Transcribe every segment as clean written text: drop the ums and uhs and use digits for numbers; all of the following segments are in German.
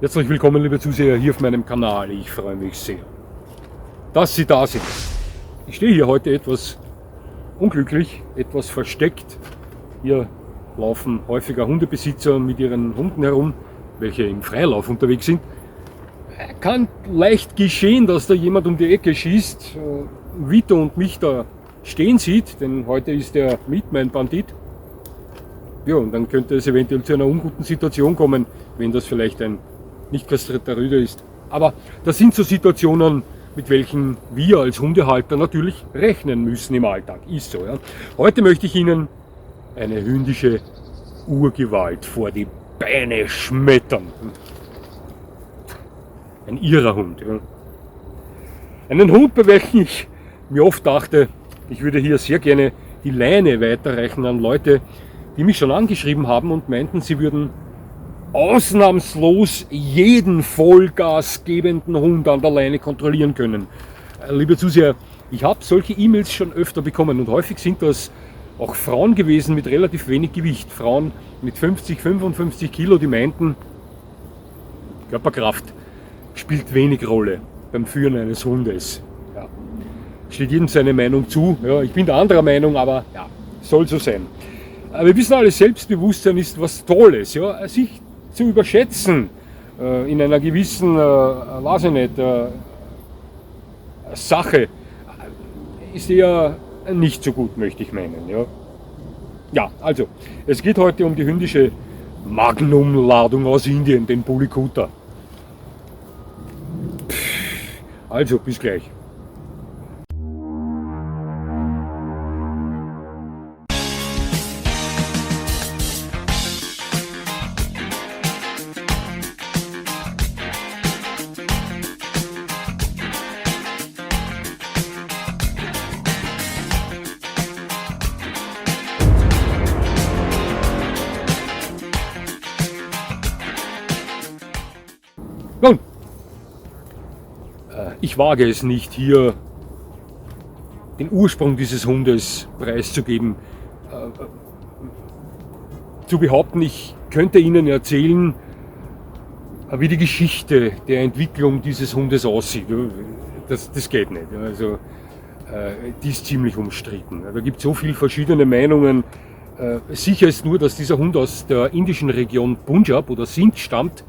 Herzlich willkommen, liebe Zuseher, hier auf meinem Kanal. Ich freue mich sehr, dass Sie da sind. Ich stehe hier heute etwas unglücklich, etwas versteckt. Hier laufen häufiger Hundebesitzer mit ihren Hunden herum, welche im Freilauf unterwegs sind. Kann leicht geschehen, dass da jemand um die Ecke schießt, Vito und mich da stehen sieht, denn heute ist der Miet mein Bandit. Ja, und dann könnte es eventuell zu einer unguten Situation kommen, wenn das vielleicht ein nicht kastrierter Rüde ist. Aber das sind so Situationen, mit welchen wir als Hundehalter natürlich rechnen müssen im Alltag. Ist so, ja. Heute möchte ich Ihnen eine hündische Urgewalt vor die Beine schmettern. Ein irrer Hund. Ja. Einen Hund, bei welchem ich mir oft dachte, ich würde hier sehr gerne die Leine weiterreichen an Leute, die mich schon angeschrieben haben und meinten, sie würden ausnahmslos jeden vollgasgebenden Hund an der Leine kontrollieren können. Liebe Zuseher, ich habe solche E-Mails schon öfter bekommen und häufig sind das auch Frauen gewesen mit relativ wenig Gewicht. Frauen mit 50, 55 Kilo, die meinten, Körperkraft spielt wenig Rolle beim Führen eines Hundes. Ja. Steht jedem seine Meinung zu. Ja, ich bin der anderer Meinung, aber ja, soll so sein. Wir wissen alle, Selbstbewusstsein ist was Tolles. Ja, sich zu überschätzen in einer gewissen, weiß ich nicht, Sache ist eher nicht so gut, möchte ich meinen. Ja. Ja, also, es geht heute um die hündische Magnumladung aus Indien, den Bulikuta. Also, bis gleich. Nun, ich wage es nicht, hier den Ursprung dieses Hundes preiszugeben. Zu behaupten, ich könnte Ihnen erzählen, wie die Geschichte der Entwicklung dieses Hundes aussieht. Das geht nicht. Also, die ist ziemlich umstritten. Da gibt es so viele verschiedene Meinungen. Sicher ist nur, dass dieser Hund aus der indischen Region Punjab oder Sindh stammt.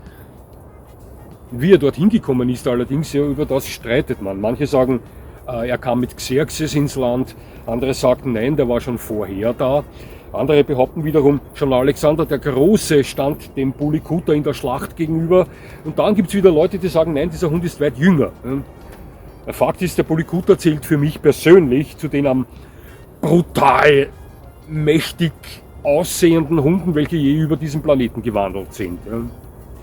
Wie er dorthin gekommen ist allerdings, ja, über das streitet man. Manche sagen, er kam mit Xerxes ins Land, andere sagten, nein, der war schon vorher da. Andere behaupten wiederum, schon Alexander der Große stand dem Bulikuta in der Schlacht gegenüber. Und dann gibt es wieder Leute, die sagen, nein, dieser Hund ist weit jünger. Der Fakt ist, der Bulikuta zählt für mich persönlich zu den am brutal mächtig aussehenden Hunden, welche je über diesen Planeten gewandelt sind.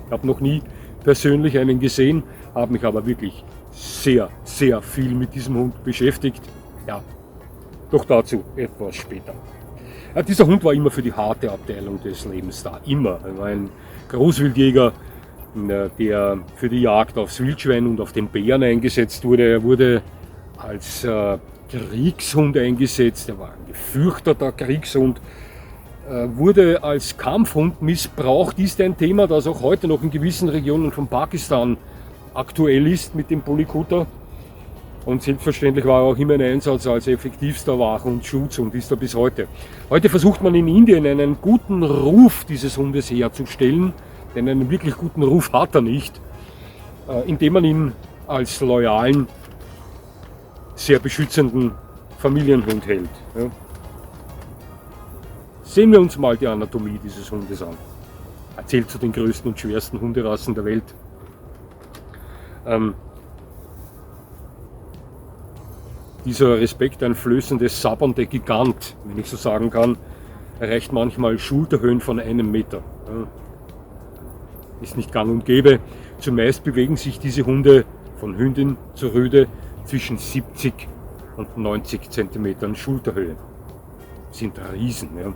Ich habe noch nie persönlich einen gesehen, habe mich aber wirklich sehr, sehr viel mit diesem Hund beschäftigt. Ja, doch dazu etwas später. Ja, dieser Hund war immer für die harte Abteilung des Lebens da, immer. Er war ein Großwildjäger, der für die Jagd aufs Wildschwein und auf den Bären eingesetzt wurde. Er wurde als Kriegshund eingesetzt, er war ein gefürchteter Kriegshund. Wurde als Kampfhund missbraucht, ist ein Thema, das auch heute noch in gewissen Regionen von Pakistan aktuell ist mit dem Bulikuta. Und selbstverständlich war er auch immer ein Einsatz als effektivster Wach- und Schutzhund, ist er bis heute. Heute versucht man in Indien einen guten Ruf dieses Hundes herzustellen, denn einen wirklich guten Ruf hat er nicht, indem man ihn als loyalen, sehr beschützenden Familienhund hält. Ja. Sehen wir uns mal die Anatomie dieses Hundes an. Er zählt zu den größten und schwersten Hunderassen der Welt. Dieser respekteinflößende, sabbernde Gigant, wenn ich so sagen kann, erreicht manchmal Schulterhöhen von 1 Meter. Ist nicht gang und gäbe. Zumeist bewegen sich diese Hunde von Hündin zu Rüde zwischen 70 und 90 Zentimetern Schulterhöhe. Sind Riesen. Ja.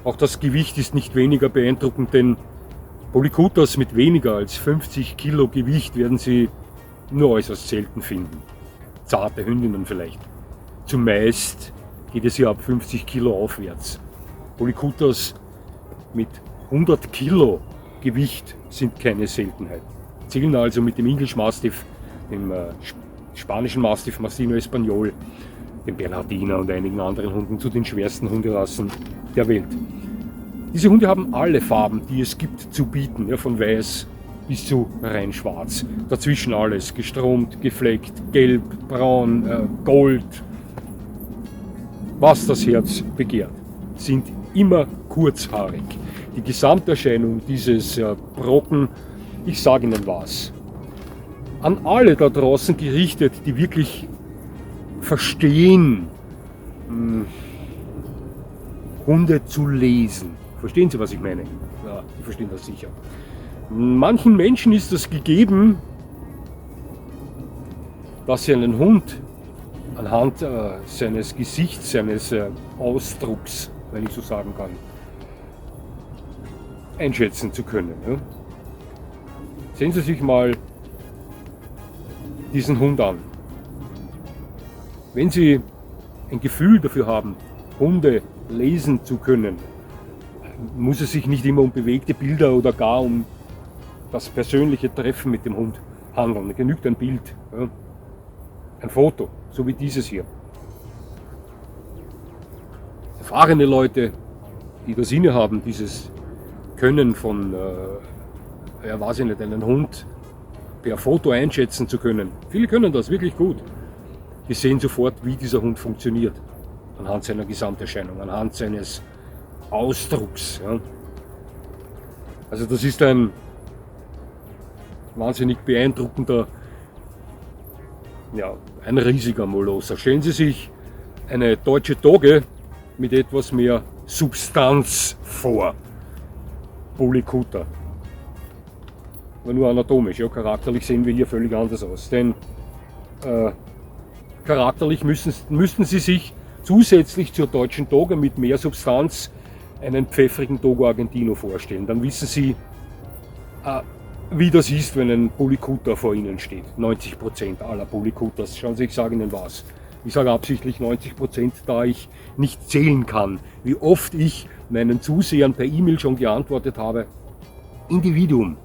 Auch das Gewicht ist nicht weniger beeindruckend, denn Bulikutas mit weniger als 50 Kilo Gewicht werden Sie nur äußerst selten finden. Zarte Hündinnen vielleicht. Zumeist geht es hier ab 50 Kilo aufwärts. Bulikutas mit 100 Kilo Gewicht sind keine Seltenheit. Zählen also mit dem English Mastiff, dem spanischen Mastiff Masino Español, dem Bernhardiner und einigen anderen Hunden zu den schwersten Hunderassen der Welt. Diese Hunde haben alle Farben, die es gibt, zu bieten, ja, von weiß bis zu rein schwarz. Dazwischen alles, gestromt, gefleckt, gelb, braun, gold, was das Herz begehrt, sind immer kurzhaarig. Die Gesamterscheinung dieses Brocken, ich sage Ihnen was, an alle da draußen gerichtet, die wirklich verstehen, Hunde zu lesen. Verstehen Sie, was ich meine? Ja, Sie verstehen das sicher. Manchen Menschen ist es gegeben, dass sie einen Hund anhand seines Gesichts, seines Ausdrucks, wenn ich so sagen kann, einschätzen zu können. Ja? Sehen Sie sich mal diesen Hund an. Wenn Sie ein Gefühl dafür haben, Hunde lesen zu können, muss es sich nicht immer um bewegte Bilder oder gar um das persönliche Treffen mit dem Hund handeln. Da genügt ein Bild, ja? Ein Foto, so wie dieses hier. Erfahrene Leute, die das innehaben, dieses Können von, weiß ich nicht, einen Hund per Foto einschätzen zu können. Viele können das wirklich gut. Die sehen sofort, wie dieser Hund funktioniert. Anhand seiner Gesamterscheinung, anhand seines Ausdrucks. Ja. Also das ist ein wahnsinnig beeindruckender, ja, ein riesiger Molosser. Stellen Sie sich eine deutsche Dogge mit etwas mehr Substanz vor. Polycutter. Aber nur anatomisch, ja, charakterlich sehen wir hier völlig anders aus. Denn charakterlich müssten Sie sich zusätzlich zur deutschen Dogge mit mehr Substanz einen pfeffrigen Dogo Argentino vorstellen. Dann wissen Sie, wie das ist, wenn ein Polycutter vor Ihnen steht. 90% aller Polycutters. Schauen Sie, ich sage Ihnen was. Ich sage absichtlich 90%, da ich nicht zählen kann, wie oft ich meinen Zusehern per E-Mail schon geantwortet habe. Individuum.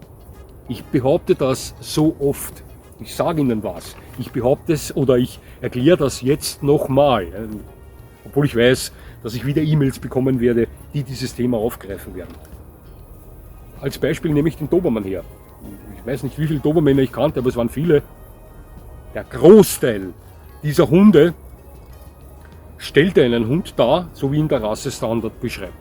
Ich behaupte das so oft. Ich sage Ihnen was. Ich behaupte es oder ich erkläre das jetzt nochmal. Obwohl ich weiß, dass ich wieder E-Mails bekommen werde, die dieses Thema aufgreifen werden. Als Beispiel nehme ich den Dobermann her. Ich weiß nicht, wie viele Dobermänner ich kannte, aber es waren viele. Der Großteil dieser Hunde stellte einen Hund dar, so wie ihn der Rassestandard beschreibt.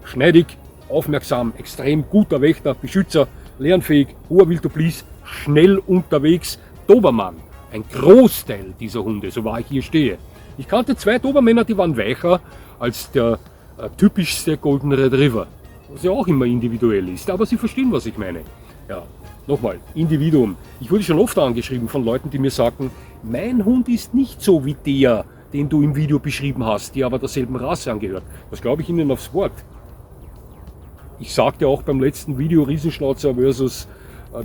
Schneidig, aufmerksam, extrem guter Wächter, Beschützer, lernfähig, hoher Wildoblis, schnell unterwegs. Dobermann, ein Großteil dieser Hunde, so wahr ich hier stehe. Ich kannte 2 Dobermänner, die waren weicher als der typischste Golden Retriever, was ja auch immer individuell ist, aber Sie verstehen, was ich meine. Ja, nochmal, Individuum. Ich wurde schon oft angeschrieben von Leuten, die mir sagten, mein Hund ist nicht so wie der, den du im Video beschrieben hast, die aber derselben Rasse angehört. Das glaube ich Ihnen aufs Wort. Ich sagte auch beim letzten Video Riesenschnauzer versus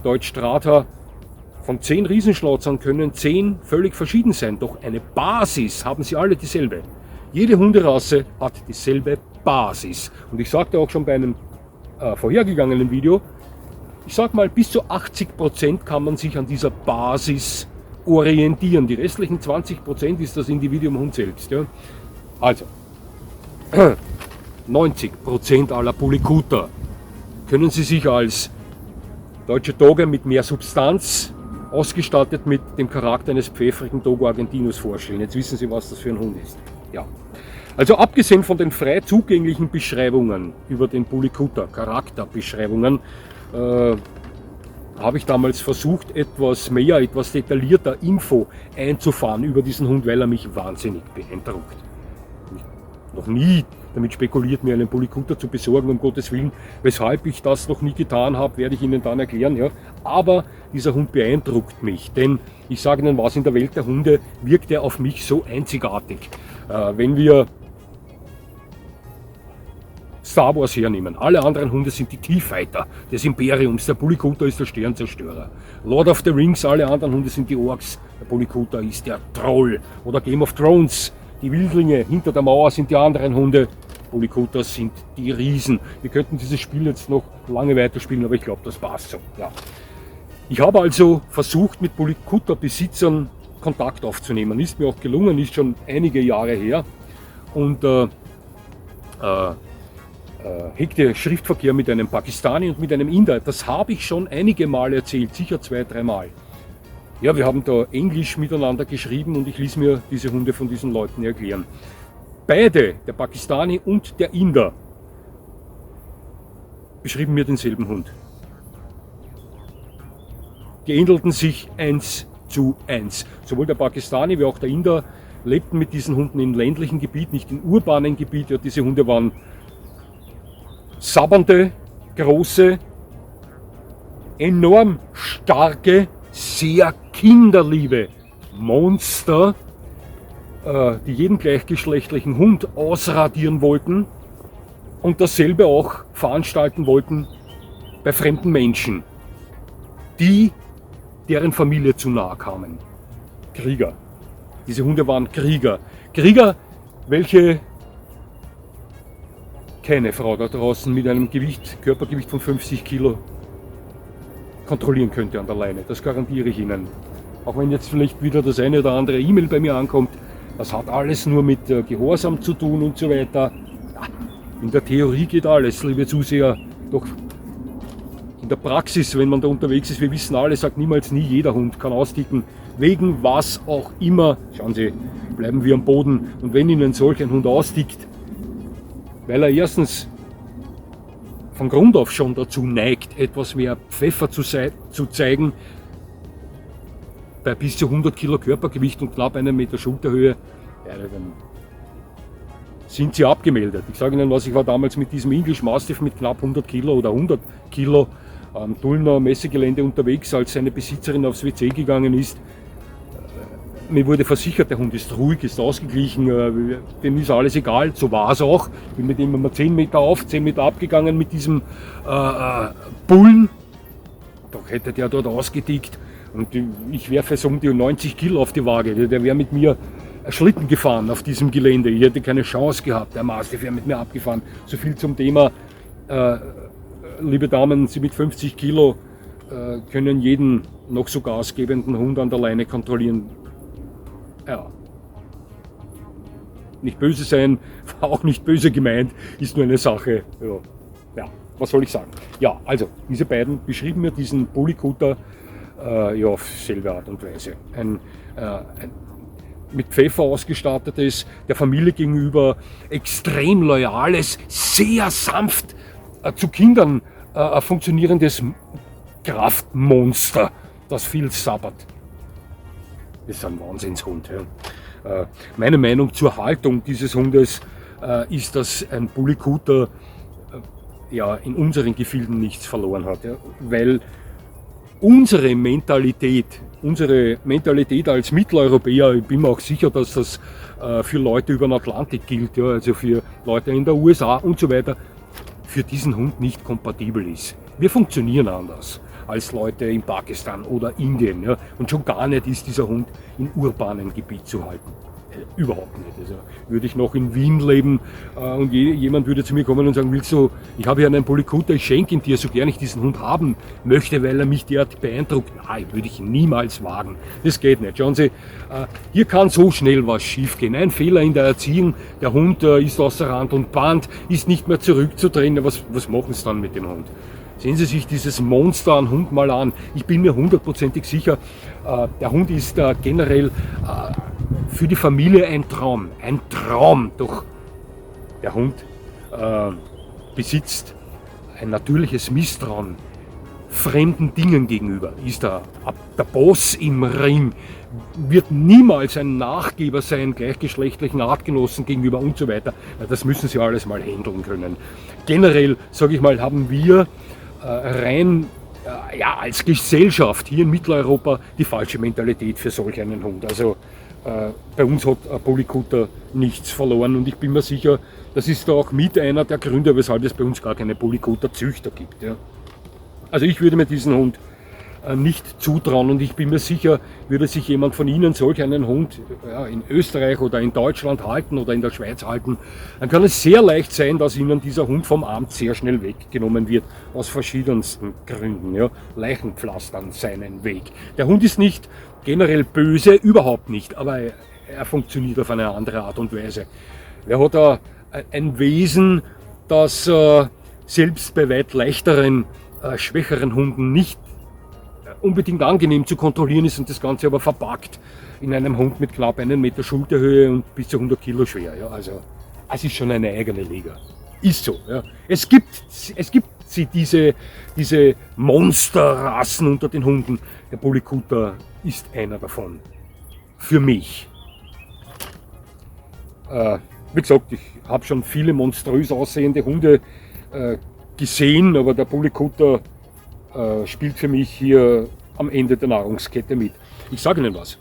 Deutsch-Strata, von 10 Riesenschnauzern können 10 völlig verschieden sein, doch eine Basis haben sie alle dieselbe. Jede Hunderasse hat dieselbe Basis. Und ich sagte auch schon bei einem vorhergegangenen Video, ich sag mal, bis zu 80% kann man sich an dieser Basis orientieren. Die restlichen 20% ist das Individuum Hund selbst. Ja? Also, 90% aller Polycutter können Sie sich als deutsche Dogge mit mehr Substanz, ausgestattet mit dem Charakter eines pfeffrigen Dogo Argentinos vorstellen. Jetzt wissen Sie, was das für ein Hund ist. Ja. Also abgesehen von den frei zugänglichen Beschreibungen über den Polycutter, Charakterbeschreibungen, habe ich damals versucht, etwas mehr, etwas detaillierter Info einzufahren über diesen Hund, weil er mich wahnsinnig beeindruckt. Noch nie damit spekuliert, mir einen Polycutter zu besorgen, um Gottes Willen. Weshalb ich das noch nie getan habe, werde ich Ihnen dann erklären. Ja. Aber dieser Hund beeindruckt mich, denn ich sage Ihnen was, in der Welt der Hunde wirkt er auf mich so einzigartig. Wenn wir Star Wars hernehmen, alle anderen Hunde sind die T-Fighter des Imperiums, der Polycutter ist der Sternzerstörer. Lord of the Rings, alle anderen Hunde sind die Orks, der Polycutter ist der Troll. Oder Game of Thrones, die Wildlinge hinter der Mauer sind die anderen Hunde, Polikutas sind die Riesen. Wir könnten dieses Spiel jetzt noch lange weiterspielen, aber ich glaube, das passt so. Ja. Ich habe also versucht, mit Polikuta-Besitzern Kontakt aufzunehmen. Ist mir auch gelungen, ist schon einige Jahre her. Und hegte Schriftverkehr mit einem Pakistani und mit einem Inder. Das habe ich schon einige Mal erzählt, sicher 2, 3 Mal. Ja, wir haben da Englisch miteinander geschrieben und ich ließ mir diese Hunde von diesen Leuten erklären. Beide, der Pakistani und der Inder, beschrieben mir denselben Hund. Die ähnelten sich 1:1. Sowohl der Pakistani wie auch der Inder lebten mit diesen Hunden im ländlichen Gebiet, nicht im urbanen Gebiet. Ja, diese Hunde waren sabbernde, große, enorm starke, sehr kinderliebe Monster, die jeden gleichgeschlechtlichen Hund ausradieren wollten und dasselbe auch veranstalten wollten bei fremden Menschen, die deren Familie zu nahe kamen. Krieger. Diese Hunde waren Krieger. Krieger, welche keine Frau da draußen mit einem Körpergewicht von 50 Kilo kontrollieren könnte an der Leine. Das garantiere ich Ihnen. Auch wenn jetzt vielleicht wieder das eine oder andere E-Mail bei mir ankommt, das hat alles nur mit Gehorsam zu tun und so weiter. Ja, in der Theorie geht alles, liebe Zuseher. Doch in der Praxis, wenn man da unterwegs ist, wir wissen alle, sagt niemals nie, jeder Hund kann austicken. Wegen was auch immer. Schauen Sie, bleiben wir am Boden. Und wenn Ihnen solch ein Hund austickt, weil er erstens von Grund auf schon dazu neigt, etwas mehr Pfeffer zu zeigen, bei bis zu 100 Kilo Körpergewicht und knapp 1 Meter Schulterhöhe, ja, dann sind sie abgemeldet. Ich sage Ihnen was, ich war damals mit diesem English Mastiff mit knapp 100 Kilo oder 100 Kilo am Tullner Messegelände unterwegs, als seine Besitzerin aufs WC gegangen ist. Mir wurde versichert, der Hund ist ruhig, ist ausgeglichen, dem ist alles egal, so war es auch. Ich bin mit ihm immer 10 Meter auf, 10 Meter abgegangen mit diesem Bullen. Doch hätte der dort ausgedickt und ich werfe so um die 90 Kilo auf die Waage. Der wäre mit mir Schlitten gefahren auf diesem Gelände. Ich hätte keine Chance gehabt, der Mastiff wäre mit mir abgefahren. So viel zum Thema, liebe Damen, Sie mit 50 Kilo können jeden noch so gasgebenden Hund an der Leine kontrollieren. Ja. Nicht böse sein, war auch nicht böse gemeint, ist nur eine Sache. Ja, was soll ich sagen? Ja, also, diese beiden beschrieben mir diesen Polikuta auf selbe Art und Weise. Ein mit Pfeffer ausgestattetes, der Familie gegenüber extrem loyales, sehr sanft zu Kindern funktionierendes Kraftmonster, das viel sabbert. Das ist ein Wahnsinnshund. Ja. Meine Meinung zur Haltung dieses Hundes ist, dass ein Polikuta in unseren Gefilden nichts verloren hat. Ja. Weil unsere Mentalität als Mitteleuropäer, ich bin mir auch sicher, dass das für Leute über den Atlantik gilt, ja, also für Leute in der USA und so weiter, für diesen Hund nicht kompatibel ist. Wir funktionieren anders als Leute in Pakistan oder Indien. Ja. Und schon gar nicht ist dieser Hund im urbanen Gebiet zu halten. Überhaupt nicht. Also würde ich noch in Wien leben und jemand würde zu mir kommen und sagen, willst du, ich habe hier einen Polikuta, ich schenke ihn dir, so gern ich diesen Hund haben möchte, weil er mich derart beeindruckt. Nein, würde ich niemals wagen. Das geht nicht. Schauen Sie, hier kann so schnell was schiefgehen. Ein Fehler in der Erziehung, der Hund ist außer Rand und Band, ist nicht mehr zurückzudrehen. Was machen Sie dann mit dem Hund? Sehen Sie sich dieses Monster an Hund mal an. Ich bin mir hundertprozentig sicher, der Hund ist generell für die Familie ein Traum. Ein Traum. Doch der Hund besitzt ein natürliches Misstrauen fremden Dingen gegenüber. Ist der Boss im Ring, wird niemals ein Nachgeber sein, gleichgeschlechtlichen Artgenossen gegenüber und so weiter. Das müssen Sie alles mal handeln können. Generell, sage ich mal, haben wir als Gesellschaft hier in Mitteleuropa die falsche Mentalität für solch einen Hund. Also bei uns hat ein Polikuta nichts verloren und ich bin mir sicher, das ist auch mit einer der Gründe, weshalb es bei uns gar keine Polikuta-Züchter gibt. Ja. Also ich würde mir diesen Hund nicht zutrauen. Und ich bin mir sicher, würde sich jemand von Ihnen solch einen Hund in Österreich oder in Deutschland halten oder in der Schweiz halten, dann kann es sehr leicht sein, dass Ihnen dieser Hund vom Amt sehr schnell weggenommen wird, aus verschiedensten Gründen. Ja. Leichen pflastern seinen Weg. Der Hund ist nicht generell böse, überhaupt nicht, aber er funktioniert auf eine andere Art und Weise. Er hat da ein Wesen, das selbst bei weit leichteren, schwächeren Hunden nicht unbedingt angenehm zu kontrollieren ist und das Ganze aber verpackt in einem Hund mit knapp 1 Meter Schulterhöhe und bis zu 100 Kilo schwer. Ja. Also es ist schon eine eigene Liga. Ist so. Ja. Es gibt diese Monsterrassen unter den Hunden. Der Polikuta ist einer davon. Für mich. Wie gesagt, ich habe schon viele monströs aussehende Hunde gesehen, aber der Polikuta spielt für mich hier am Ende der Nahrungskette mit. Ich sage Ihnen was.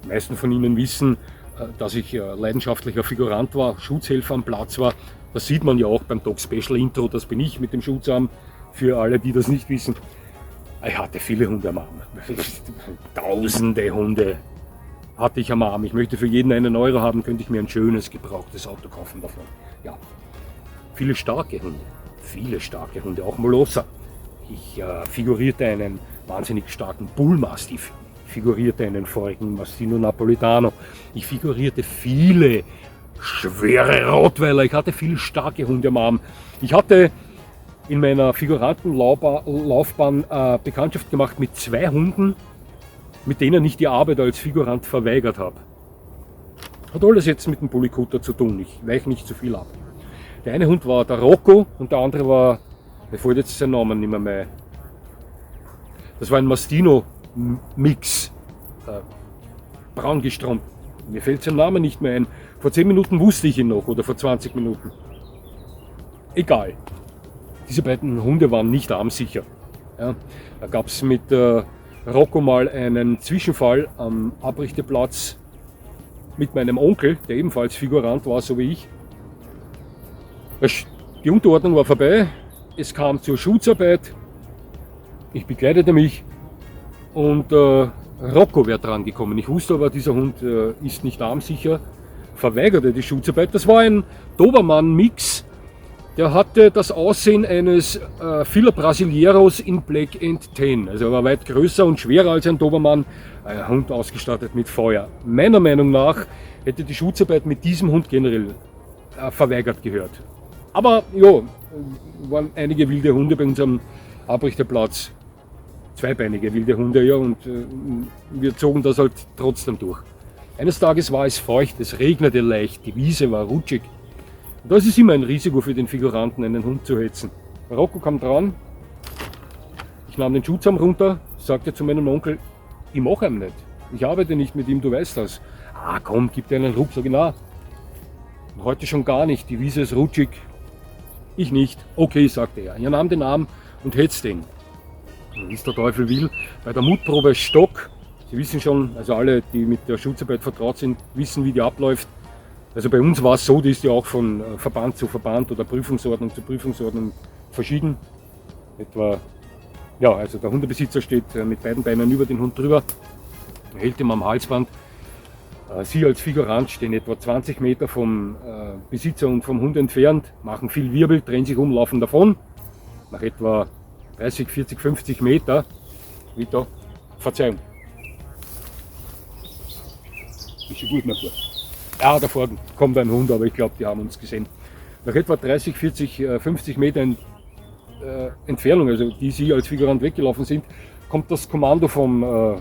Die meisten von Ihnen wissen, dass ich leidenschaftlicher Figurant war, Schutzhelfer am Platz war. Das sieht man ja auch beim Dog Special Intro, das bin ich mit dem Schutzarm, für alle, die das nicht wissen. Ich hatte viele Hunde am Arm. Tausende Hunde hatte ich am Arm. Ich möchte für jeden einen Euro haben, könnte ich mir ein schönes, gebrauchtes Auto kaufen davon. Ja. Viele starke Hunde, auch Molosser. Ich figurierte einen wahnsinnig starken Bullmastiff, figurierte einen vorigen Mastino Napolitano. Ich figurierte viele schwere Rottweiler. Ich hatte viele starke Hunde am Arm. Ich hatte in meiner Figurantenlaufbahn Bekanntschaft gemacht mit 2 Hunden, mit denen ich die Arbeit als Figurant verweigert habe. Hat alles jetzt mit dem Polikuta zu tun. Ich weiche nicht zu viel ab. Der eine Hund war der Rocco und der andere war, mir fällt jetzt sein Name nicht mehr ein. Das war ein Mastino-Mix. Braun gestrommt. Mir fällt sein Name nicht mehr ein. Vor 10 Minuten wusste ich ihn noch oder vor 20 Minuten. Egal. Diese beiden Hunde waren nicht armsicher. Ja, da gab es mit Rocco mal einen Zwischenfall am Abrichteplatz mit meinem Onkel, der ebenfalls Figurant war, so wie ich. Die Unterordnung war vorbei, es kam zur Schutzarbeit, ich begleitete mich und Rocco wäre dran gekommen. Ich wusste aber, dieser Hund ist nicht armsicher, verweigerte die Schutzarbeit. Das war ein Dobermann-Mix, der hatte das Aussehen eines Fila Brasileiros in Black and Tan. Also er war weit größer und schwerer als ein Dobermann, ein Hund ausgestattet mit Feuer. Meiner Meinung nach hätte die Schutzarbeit mit diesem Hund generell verweigert gehört. Aber ja, waren einige wilde Hunde bei unserem Abrichterplatz. Zweibeinige wilde Hunde, ja, und wir zogen das halt trotzdem durch. Eines Tages war es feucht, es regnete leicht, die Wiese war rutschig. Und das ist immer ein Risiko für den Figuranten, einen Hund zu hetzen. Rocco kam dran, ich nahm den Schutzarm runter, sagte zu meinem Onkel, ich mache ihn nicht, ich arbeite nicht mit ihm, du weißt das. Ah komm, gib dir einen Ruck, sag ich, na, heute schon gar nicht, die Wiese ist rutschig. Ich nicht. Okay, sagte er. Er nahm den Arm und hetzte ihn. Wie es der Teufel will. Bei der Mutprobe Stock, Sie wissen schon, also alle, die mit der Schutzarbeit vertraut sind, wissen, wie die abläuft. Also bei uns war es so, die ist ja auch von Verband zu Verband oder Prüfungsordnung zu Prüfungsordnung verschieden. Etwa, ja, also der Hundebesitzer steht mit beiden Beinen über den Hund drüber, hält ihn am Halsband. Sie als Figurant stehen etwa 20 Meter vom Besitzer und vom Hund entfernt, machen viel Wirbel, drehen sich um, laufen davon. Nach etwa 30, 40, 50 Meter, wieder, Verzeihung. Ist schon gut, mein Bruder. Ja, da vorne kommt ein Hund, aber ich glaube, die haben uns gesehen. Nach etwa 30, 40, 50 Metern Entfernung, also die Sie als Figurant weggelaufen sind, kommt das Kommando vom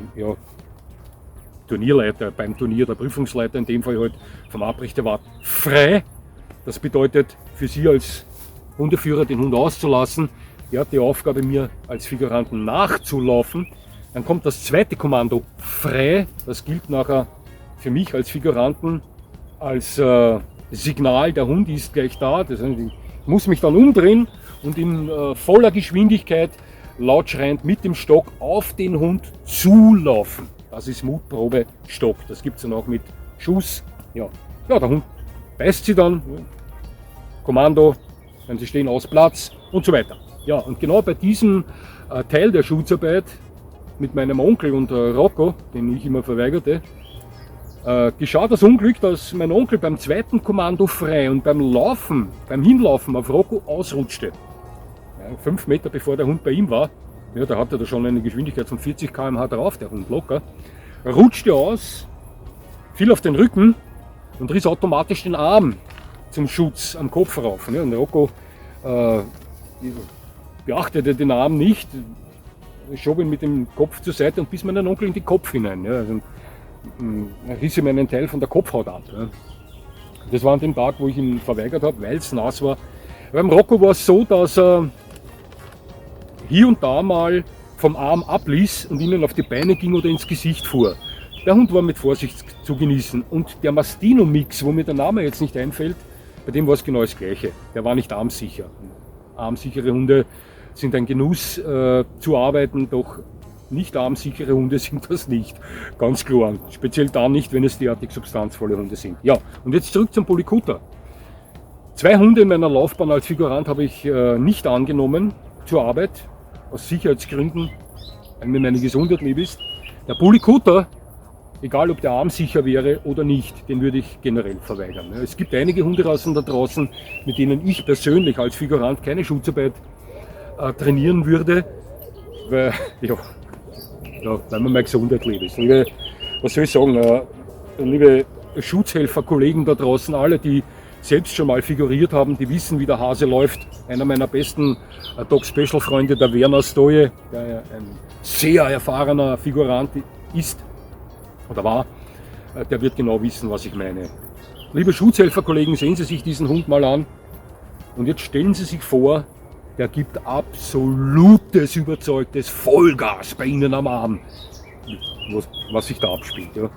Turnierleiter, beim Turnier der Prüfungsleiter, in dem Fall halt vom Abrichter, war frei. Das bedeutet für Sie als Hundeführer, den Hund auszulassen. Er hat die Aufgabe, mir als Figuranten nachzulaufen. Dann kommt das zweite Kommando frei. Das gilt nachher für mich als Figuranten als Signal, der Hund ist gleich da. Das heißt, ich muss mich dann umdrehen und in voller Geschwindigkeit laut schreiend mit dem Stock auf den Hund zulaufen. Das ist Mutprobe Stock. Das gibt es dann auch mit Schuss. Ja, der Hund beißt sie dann. Kommando, wenn sie stehen, aus Platz und so weiter. Ja, und genau bei diesem Teil der Schutzarbeit mit meinem Onkel und Rocco, den ich immer verweigerte, geschah das Unglück, dass mein Onkel beim zweiten Kommando frei und beim Hinlaufen auf Rocco ausrutschte. Ja, 5 Meter bevor der Hund bei ihm war, ja, da hatte er schon eine Geschwindigkeit von 40 km/h drauf, der Hund locker, rutschte aus, fiel auf den Rücken und riss automatisch den Arm zum Schutz am Kopf rauf. Ne? Und Rocco beachtete den Arm nicht, schob ihn mit dem Kopf zur Seite und biss meinen Onkel in den Kopf hinein. Ja? Also, riss ihm einen Teil von der Kopfhaut ab. Ja? Das war an dem Tag, wo ich ihn verweigert habe, weil es nass war. Beim Rocco war es so, dass er hier und da mal vom Arm abließ und ihnen auf die Beine ging oder ins Gesicht fuhr. Der Hund war mit Vorsicht zu genießen. Und der Mastino-Mix, wo mir der Name jetzt nicht einfällt, bei dem war es genau das Gleiche. Der war nicht armsicher. Armsichere Hunde sind ein Genuss zu arbeiten, doch nicht armsichere Hunde sind das nicht. Ganz klar. Speziell dann nicht, wenn es derartig substanzvolle Hunde sind. Ja, und jetzt zurück zum Polikuter. 2 Hunde in meiner Laufbahn als Figurant habe ich nicht angenommen zur Arbeit, aus Sicherheitsgründen, weil mir meine Gesundheit lieb ist. Der Polikuter, egal ob der armsicher wäre oder nicht, den würde ich generell verweigern. Es gibt einige Hunderassen da draußen, mit denen ich persönlich als Figurant keine Schutzarbeit trainieren würde, weil mir meine Gesundheit lieb ist. Liebe, was soll ich sagen, liebe Schutzhelfer, Kollegen da draußen, alle, die selbst schon mal figuriert haben, die wissen, wie der Hase läuft. Einer meiner besten Dog-Special-Freunde, der Werner Stoje, der ein sehr erfahrener Figurant ist oder war, der wird genau wissen, was ich meine. Liebe Schutzhelferkollegen, sehen Sie sich diesen Hund mal an und jetzt stellen Sie sich vor, der gibt absolutes, überzeugtes Vollgas bei Ihnen am Arm, was sich da abspielt. Ja.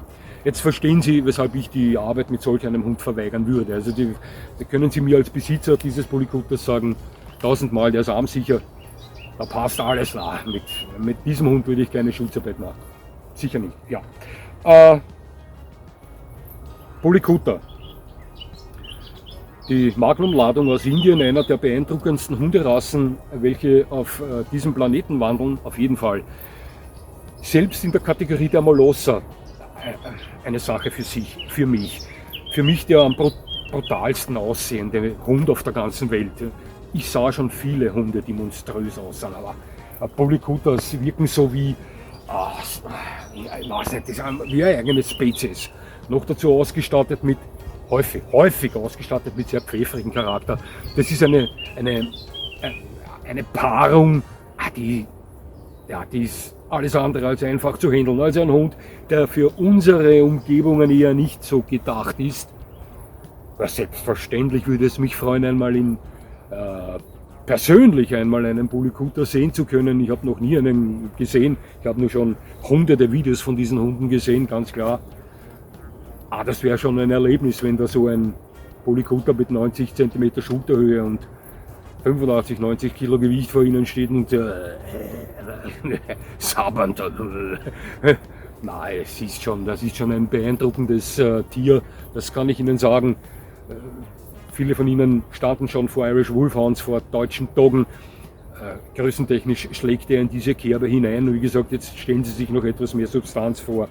Jetzt verstehen Sie, weshalb ich die Arbeit mit solch einem Hund verweigern würde. Also die können Sie mir als Besitzer dieses Polikuters sagen, 1000-mal, der ist armsicher, da passt alles nach. Mit diesem Hund würde ich keine Schutzarbeit machen. Sicher nicht, ja. Polikuter. Die Magnum-Ladung aus Indien, einer der beeindruckendsten Hunderassen, welche auf diesem Planeten wandeln, auf jeden Fall. Selbst in der Kategorie der Molosser eine Sache für sich, für mich. Für mich der am brutalsten aussehende Hund auf der ganzen Welt. Ich sah schon viele Hunde, die monströs aussahen, aber Polikuters wirken so wie, ich weiß nicht, das sind wie eine eigene Spezies. Noch dazu ausgestattet mit, häufig ausgestattet mit sehr pfeffrigen Charakter. Das ist eine Paarung, die ist alles andere als einfach zu handeln. Also ein Hund, der für unsere Umgebungen eher nicht so gedacht ist. Ja, selbstverständlich würde es mich freuen, persönlich einmal einen Polikuter sehen zu können. Ich habe noch nie einen gesehen. Ich habe nur schon hunderte Videos von diesen Hunden gesehen, ganz klar. Das wäre schon ein Erlebnis, wenn da so ein Polikuter mit 90 cm Schulterhöhe und 85, 90 Kilo Gewicht vor ihnen steht und sabbernd. Nein, das ist schon ein beeindruckendes Tier, das kann ich Ihnen sagen. Viele von Ihnen standen schon vor Irish Wolfhounds, vor deutschen Doggen. Größentechnisch schlägt er in diese Kerbe hinein. Wie gesagt, jetzt stellen Sie sich noch etwas mehr Substanz vor.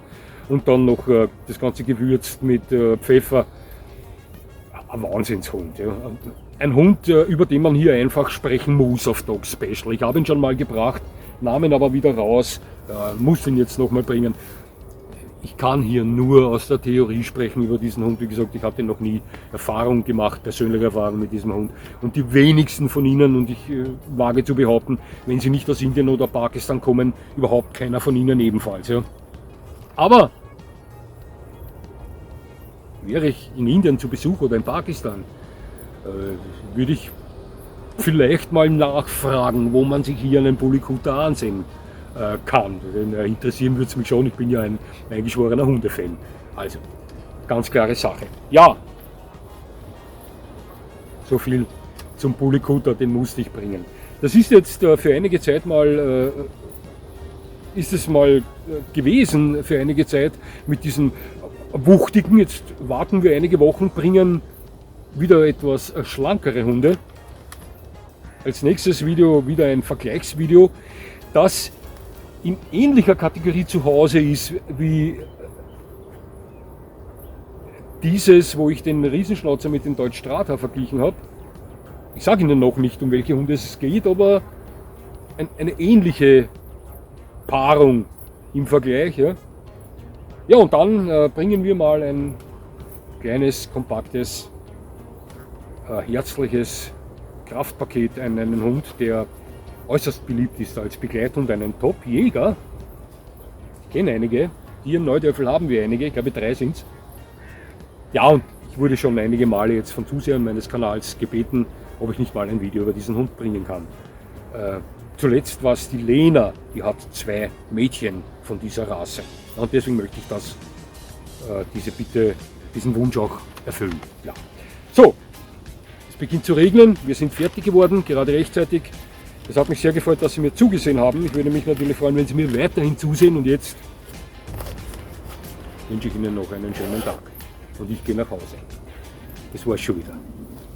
Und dann noch das Ganze gewürzt mit Pfeffer. Ein Wahnsinnshund. Ja. Ein Hund, über den man hier einfach sprechen muss auf Dog Special. Ich habe ihn schon mal gebracht, nahm ihn aber wieder raus, muss ihn jetzt nochmal bringen. Ich kann hier nur aus der Theorie sprechen über diesen Hund. Wie gesagt, ich hatte noch nie Erfahrung gemacht, persönliche Erfahrung mit diesem Hund. Und die wenigsten von Ihnen, und ich wage zu behaupten, wenn Sie nicht aus Indien oder Pakistan kommen, überhaupt keiner von Ihnen ebenfalls. Ja. Aber wäre ich in Indien zu Besuch oder in Pakistan, würde ich vielleicht mal nachfragen, wo man sich hier einen Polikuter ansehen kann. Denn interessieren würde es mich schon, ich bin ja ein eingeschworener Hundefan. Also, ganz klare Sache. Ja, so viel zum Polikuter, den musste ich bringen. Das ist jetzt für einige Zeit mal, gewesen, für einige Zeit mit diesen wuchtigen, jetzt warten wir einige Wochen, bringen wieder etwas schlankere Hunde. als nächstes Video wieder ein Vergleichsvideo, das in ähnlicher Kategorie zu Hause ist wie dieses, wo ich den Riesenschnauzer mit dem Deutsch Strata verglichen habe. Ich sage Ihnen noch nicht, um welche Hunde es geht, aber eine ähnliche Paarung im Vergleich. Ja, ja, und dann bringen wir mal ein kleines, kompaktes, herzliches Kraftpaket an einen Hund, der äußerst beliebt ist als Begleithund, einen Top-Jäger. Ich kenne einige, hier im Neudörfel haben wir einige, ich glaube 3 sind es. Ja, und ich wurde schon einige Male jetzt von Zusehern meines Kanals gebeten, ob ich nicht mal ein Video über diesen Hund bringen kann. Zuletzt war es die Lena, die hat 2 Mädchen von dieser Rasse. Und deswegen möchte ich diese Bitte, diesen Wunsch auch erfüllen. Ja. So, es beginnt zu regnen, wir sind fertig geworden, gerade rechtzeitig. Es hat mich sehr gefreut, dass Sie mir zugesehen haben. Ich würde mich natürlich freuen, wenn Sie mir weiterhin zusehen. Und jetzt wünsche ich Ihnen noch einen schönen Tag. Und ich gehe nach Hause. Das war's schon wieder.